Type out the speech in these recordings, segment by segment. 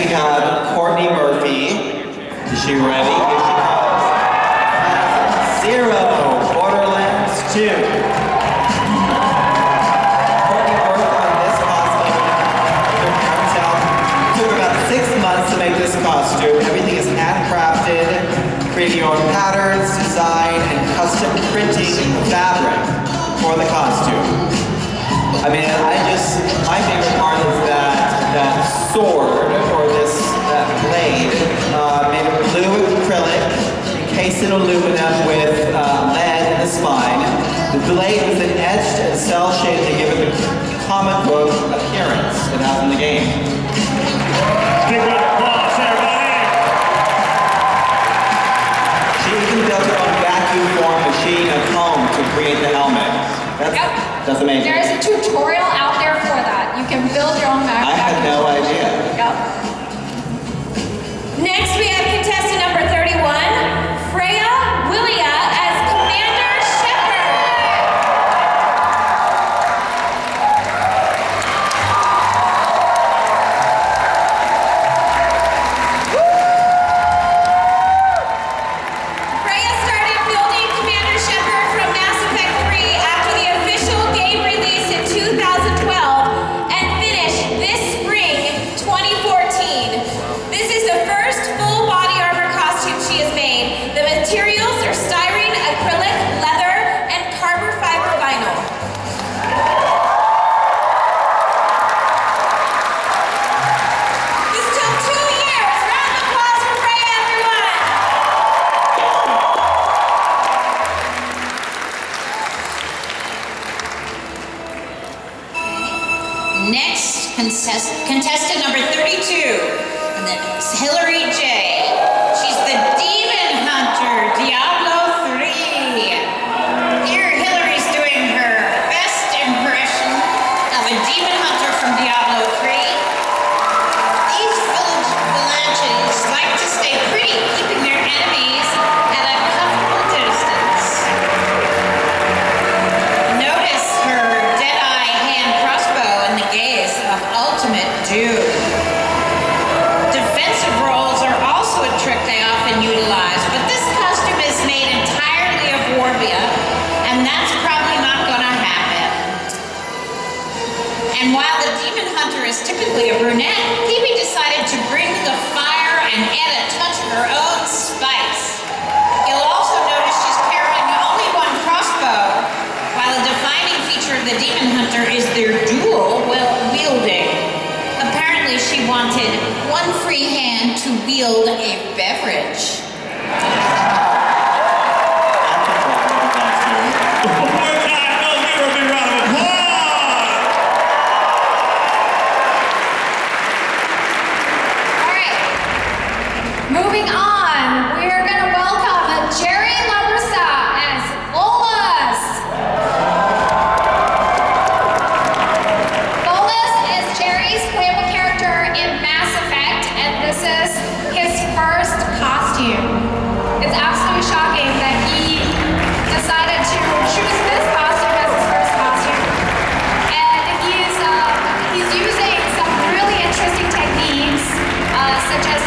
have Courtney Murphy. Is she ready? Here she goes. Zero, Borderlands 2. Courtney worked on this costume. It took about 6 months to make this costume. Everything is handcrafted, creating your own patterns, design, and custom printing fabric for the costume. I mean, my favorite part is that sword, or that blade, made of blue acrylic, encased in aluminum with lead in the spine. The blade was then etched and cel-shaded to give it the comic book appearance it has in the game. Big round of applause, everybody! She even built her own vacuum form machine at home to create the helmet. That's amazing. There's a tutorial out there for that. You can build your own vacuum. I had no idea. Yep. Next, we have contestant number 31, Freya Willia as Commander Shepard. Freya started building Commander Shepard from Mass Effect 3 after the official game release in 2012 and finished this spring 2014. This is the first full body armor costume she has made. The materials are styrene, acrylic, leather, and carbon fiber vinyl. This took 2 years. Round of applause for Freya, everyone. Next, contestant number 32, and that's Hillary J. She's the Demon Hunter, Diablo 3. Here, Hillary's doing her best impression of a Demon Hunter from Diablo 3. These vigilantes like to stay pretty, keeping their enemies at a comfortable distance. Notice her dead-eye hand crossbow and the gaze of ultimate doom. Defensive roles are also a trick they often utilize, but this costume is made entirely of Warbia, and that's probably not gonna happen. And while the Demon Hunter is typically a brunette, Phoebe decided to bring the fire and add a touch of her own spice. You'll also notice she's carrying only one crossbow, while a defining feature of the Demon Hunter is their dual wielding. Apparently she wanted one free hand to wield a beverage. One more time, let's give her a big round of applause! All right. Moving on, we're going to welcome Jerry LaRussa as Bolas. Bolas is Jerry's playable character in Mass Effect, and this is his first costume. It's absolutely shocking that he decided to choose this costume as his first costume. And he's using some really interesting techniques, such as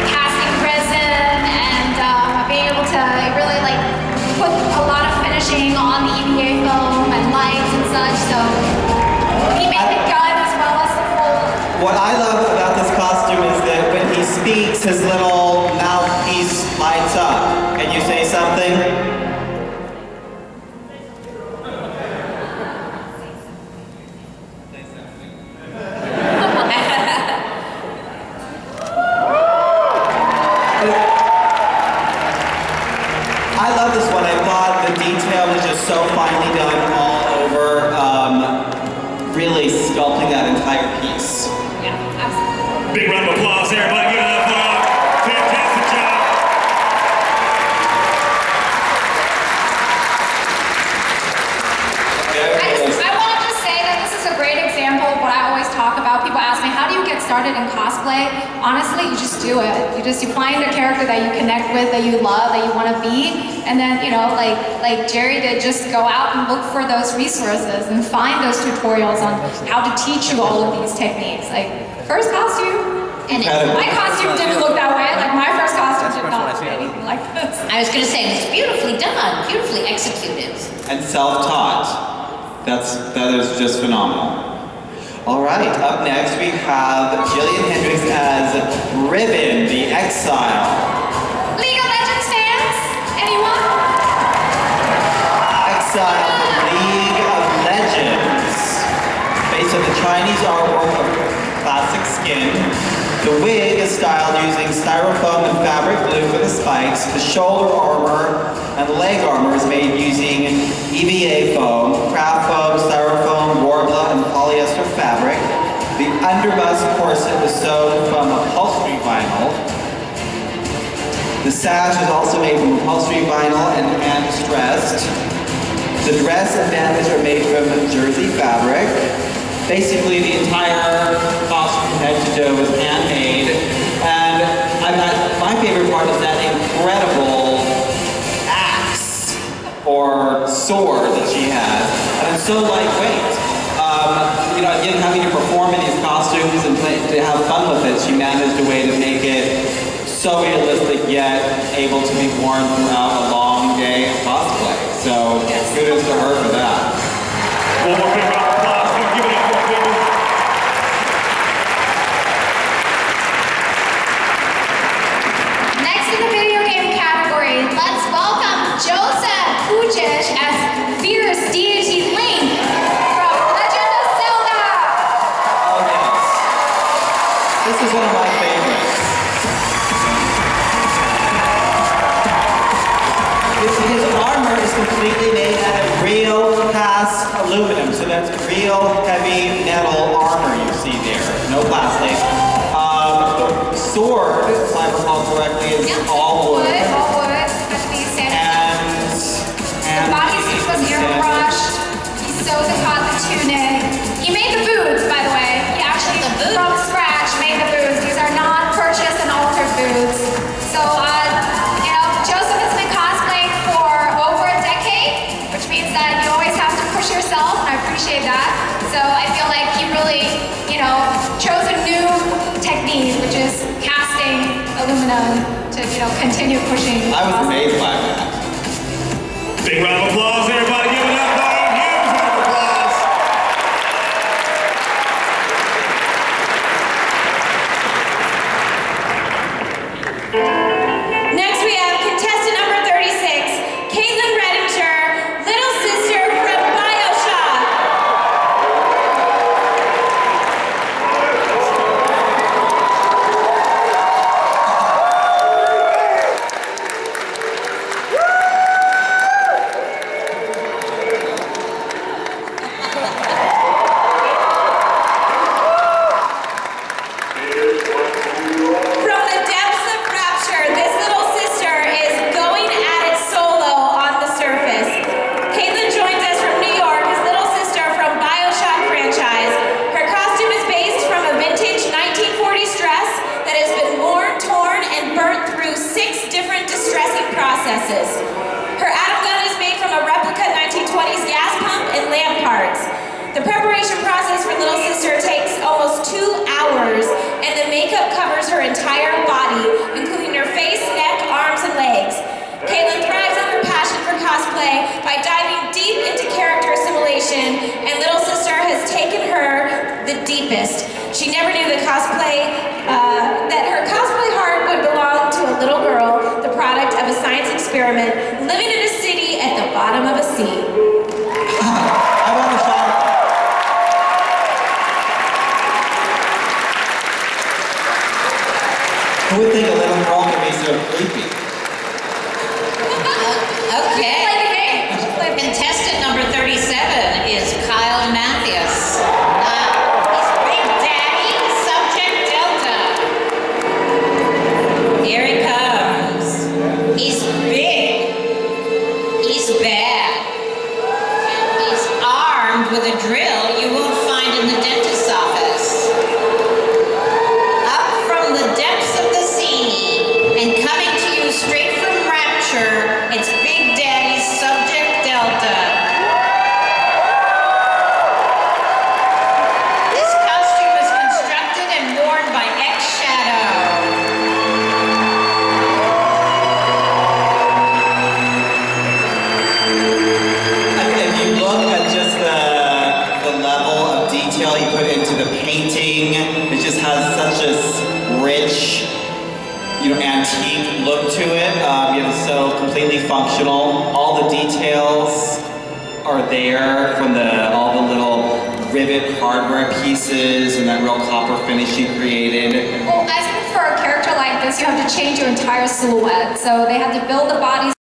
casting resin and being able to really put a lot of finishing on the EVA foam and lights and such. So he made the gun as well as the full. What I love about this costume is that when he speaks, his little mouthpiece lights up. Can you say something? I love this one. I thought the detail was just so finely done all over, really sculpting that entire piece. Yeah, absolutely. Big round of applause, everybody. Give it up for our fantastic job. I want to just say that this is a great example of what I always talk about. People ask me, how do you get started in cosplay? Honestly, you just do it. You find a character that you connect with, that you love, that you want to be, and then, like Jerry did, just go out and look for those resources and find those tutorials on how to teach you all of these techniques. Like, first costume, And Incredible. My costume didn't look that way. Like my first costume did not look anything like this. I was going to say, it's beautifully done, beautifully executed. And self-taught. That is just phenomenal. All right, up next we have Jillian Hendricks as Ribbon, the Exile. League of Legends fans? Anyone? Exile, the League of Legends. Based on the Chinese artwork of classic skin. The wig is styled using styrofoam and fabric glue for the spikes. The shoulder armor and leg armor is made using EVA foam, craft foam, styrofoam, warbler, and polyester fabric. The underbust corset was sewn from upholstery vinyl. The sash is also made from upholstery vinyl and hand-stressed. The dress and bandage are made from jersey fabric. Basically, the entire costume from head to toe was handmade. And my favorite part is that incredible axe or sword that she has. And it's so lightweight. Again, having to perform in these costumes and to have fun with it, she managed a way to make it so realistic yet able to be worn throughout a long day of cosplay. So kudos to her for that. One more big round of applause. Give it up for people. Next in the video game category, let's welcome Joseph Pujic as Fierce Deity Link from Legend of Zelda. Oh yes. This is one of my favorites. His armor is completely made out of real cast aluminum, so that's real heavy metal armor you see there, no plastic. The sword, if I recall correctly, is all wood. All wood, especially sanded. The bodysuit was airbrushed. He sewed the cotton tunic. He made the boots, by the way. He actually, from scratch, made the boots. These are not purchased and altered boots. So, Joseph has been cosplaying for over a decade, which means that you always have to push yourself, and I appreciate that. So I feel like he really, chose a new technique, which is casting aluminum to, continue pushing. I was amazed by that. Big round of applause, everybody. Give it up for a huge round of applause. Next we have contestant number 36, Caitlin Redinger, little sister from BioShock. From the depths of rapture, this little sister is going at it solo on the surface. Caitlin joins us from New York as little sister from BioShock franchise. Her costume is based from a vintage 1940s dress that has been worn, torn, and burnt through 6 different distressing processes. Her atom gun is made from a replica 1920s gas pump and lamp parts. The preparation process for little sister takes almost 2 hours, and the makeup covers her entire body, including her face, neck, arms, and legs. Caitlin thrives on her passion for cosplay by diving deep into character assimilation, and little sister has taken her the deepest. She never knew that her cosplay heart would belong to a little girl, the product of a science experiment, living in a city at the bottom of a sea. I want to shout. Who would think a little girl could be so creepy? Okay. Play the game. Contestant number 37 is Kyle Mathias. He's Big Daddy, Subject Delta. Here he comes. He's big. He's bad. And he's armed with a drill you won't find in the dentist's office. Up from the depths of the sea and coming to you straight from Rapture, it's Big Daddy painting. It just has such a rich, antique look to it. It's so completely functional. All the details are there from all the little rivet hardware pieces and that real copper finish you created. Well, I think for a character like this, you have to change your entire silhouette. So they had to build the bodies